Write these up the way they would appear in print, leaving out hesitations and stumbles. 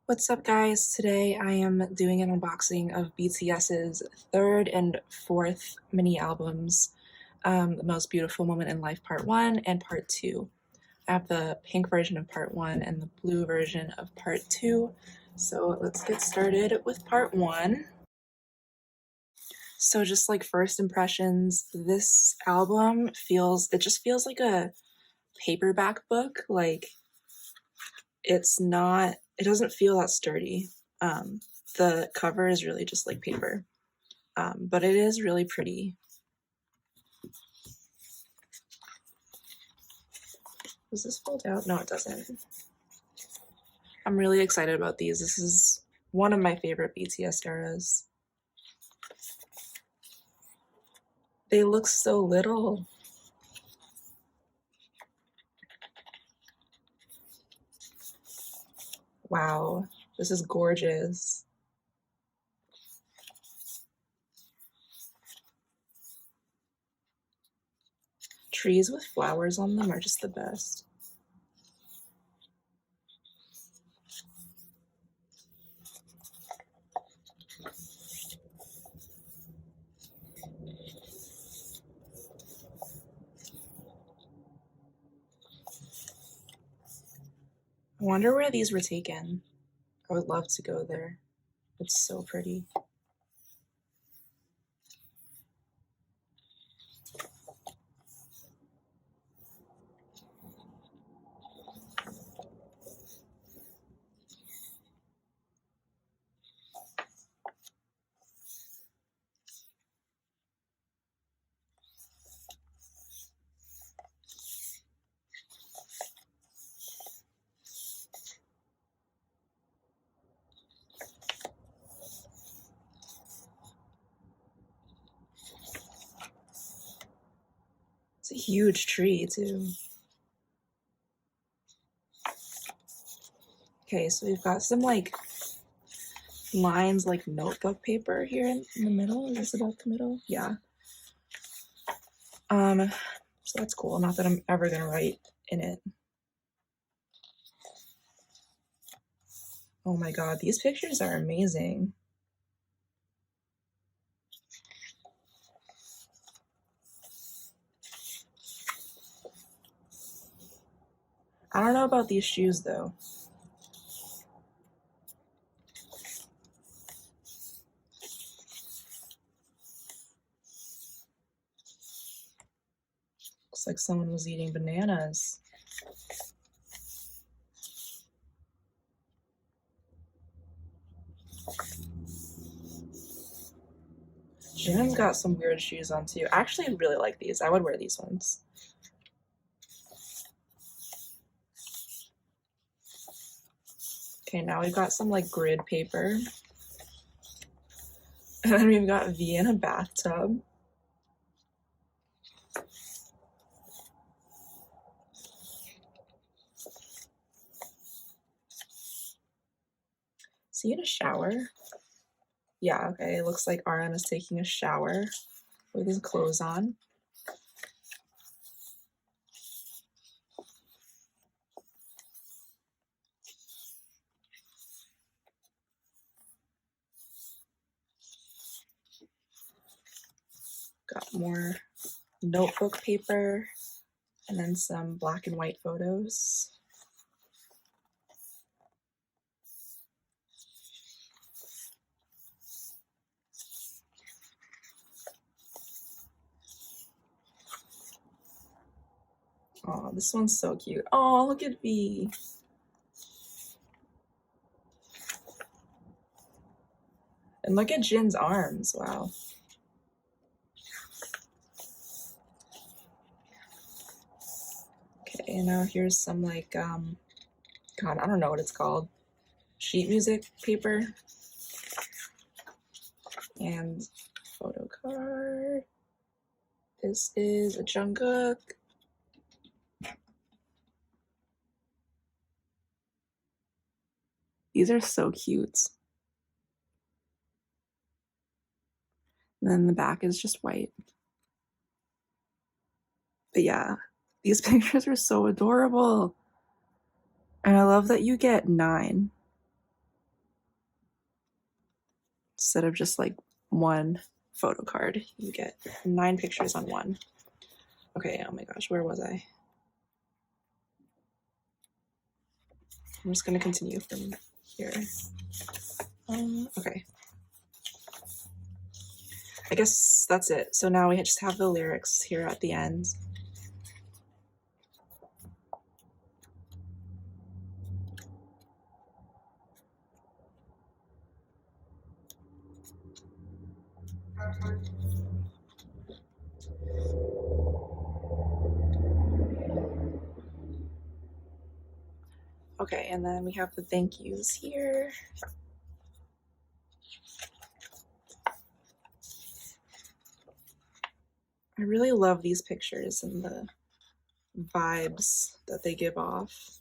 What's up, guys? Today I am doing an unboxing of BTS's third and fourth mini albums, The Most Beautiful Moment in Life Part 1 and Part 2. I have the pink version of Part 1 and the blue version of Part 2. So let's get started with Part 1. So just like first impressions, this album just feels like a paperback book. Like it doesn't feel that sturdy. The cover is really just like paper, but it is really pretty. Does this fold out? No, it doesn't. I'm really excited about these. This is one of my favorite BTS eras. They look so little. Wow, this is gorgeous. Trees with flowers on them are just the best. I wonder where these were taken. I would love to go there. It's so pretty. It's a huge tree, too. Okay, so we've got some like lines like notebook paper here in the middle. Is this about the middle? Yeah. So that's cool. Not that I'm ever gonna write in it. Oh my god, these pictures are amazing. I don't know about these shoes though. Looks like someone was eating bananas. Jin's got some weird shoes on too. I actually really like these. I would wear these ones. Okay, now we've got some like grid paper. And then we've got V in a bathtub. Is he in a shower? Yeah, okay, it looks like RM is taking a shower with his clothes on. Got more notebook paper and then some black and white photos. Oh, this one's so cute. Oh, look at V. And look at Jin's arms. Wow. Okay, now here's some like, God, I don't know what it's called. Sheet music paper. And photo card. This is a Jungkook. These are so cute. And then the back is just white. But yeah, these pictures are so adorable. And I love that you get 9. instead of just like one photo card. You get 9 pictures on one. Okay, oh my gosh, where was I? I'm just gonna continue from here. Okay. I guess that's it. So now we just have the lyrics here at the end. Okay, and then we have the thank yous here. I really love these pictures and the vibes that they give off.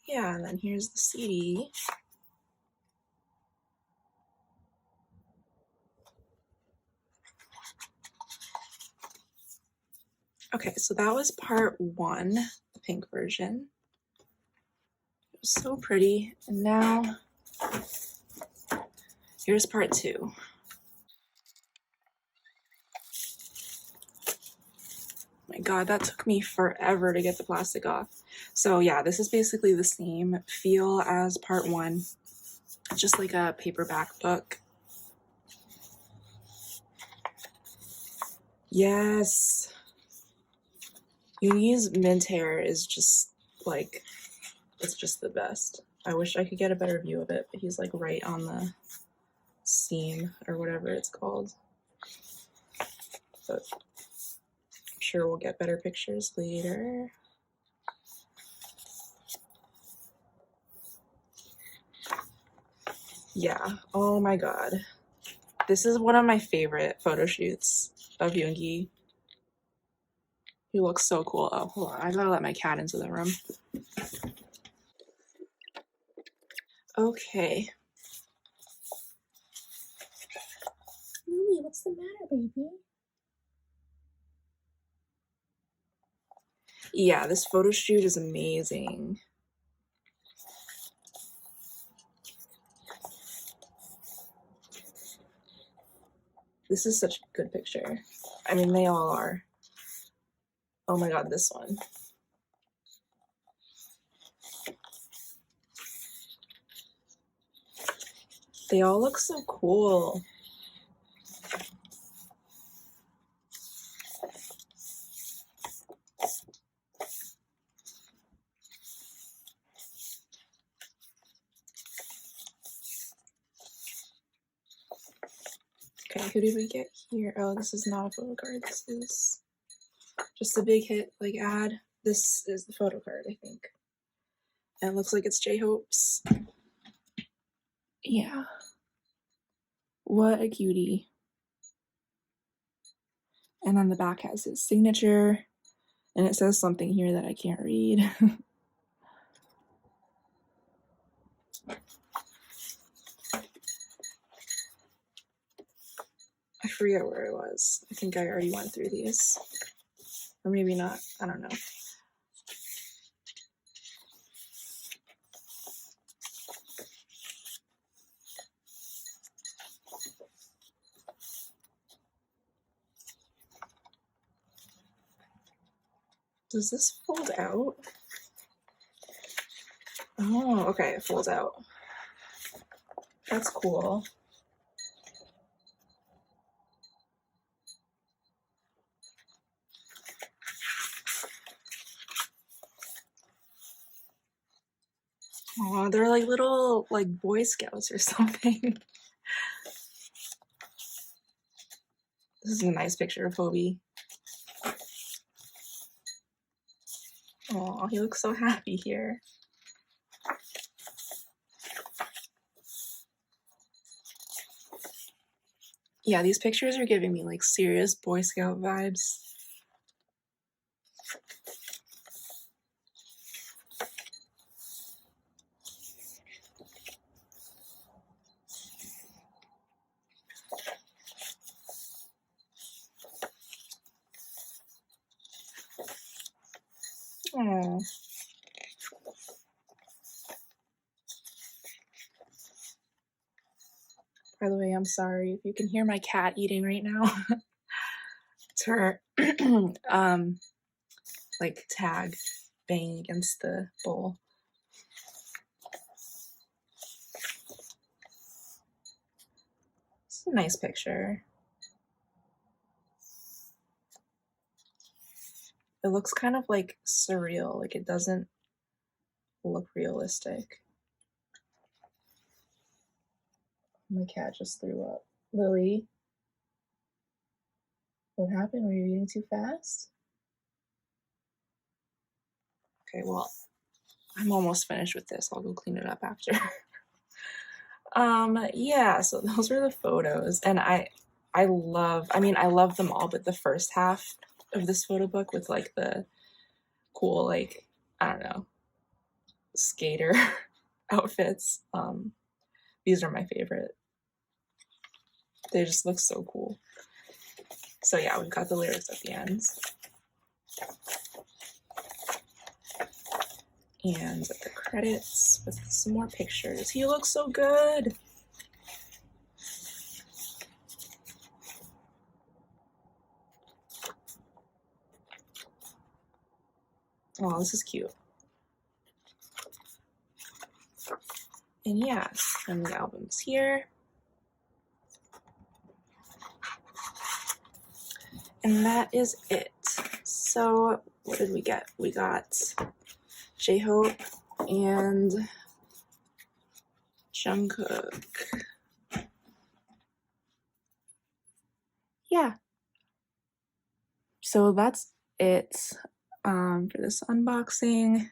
Yeah, and then here's the CD. Okay, so that was part 1, the pink version. It was so pretty. And now, here's part 2. My god, that took me forever to get the plastic off. So yeah, this is basically the same feel as part 1. Just like a paperback book. Yes! Yoongi's mint hair is just like, it's just the best. I wish I could get a better view of it, but he's like right on the seam or whatever it's called. But I'm sure we'll get better pictures later. Yeah, oh my god. This is one of my favorite photo shoots of Yoongi. He looks so cool. Oh, hold on, I gotta let my cat into the room. Okay. Mommy, what's the matter, baby? Yeah, this photo shoot is amazing. This is such a good picture. I mean, they all are. Oh my god, this one. They all look so cool. Okay, who did we get here? Oh, this is not a photo card. This is just a big hit, like ad. This is the photo card, I think. And it looks like it's J-Hope's. Yeah. What a cutie. And on the back has his signature. And it says something here that I can't read. I forget where I was. I think I already went through these. Or maybe not. I don't know. Does this fold out? Oh, okay, it folds out. That's cool. Oh, they're like little like Boy Scouts or something. This is a nice picture of Hobie. Oh, he looks so happy here. Yeah, these pictures are giving me like serious Boy Scout vibes. Oh. By the way, I'm sorry if you can hear my cat eating right now. It's her like tag banging against the bowl. It's a nice picture. It looks kind of like surreal, like it doesn't look realistic. My cat just threw up. Lily, what happened? Were you eating too fast? Okay, well, I'm almost finished with this. I'll go clean it up after. Yeah, so those were the photos, and I love them all, but the first half of this photo book with like the cool, like, I don't know, skater outfits, these are my favorite. They just look so cool. So yeah, we've got the lyrics at the end. And the credits with some more pictures. He looks so good. Oh, this is cute. And yes, and the album's here. And that is it. So what did we get? We got J-Hope and Jungkook. Yeah. So that's it for this unboxing.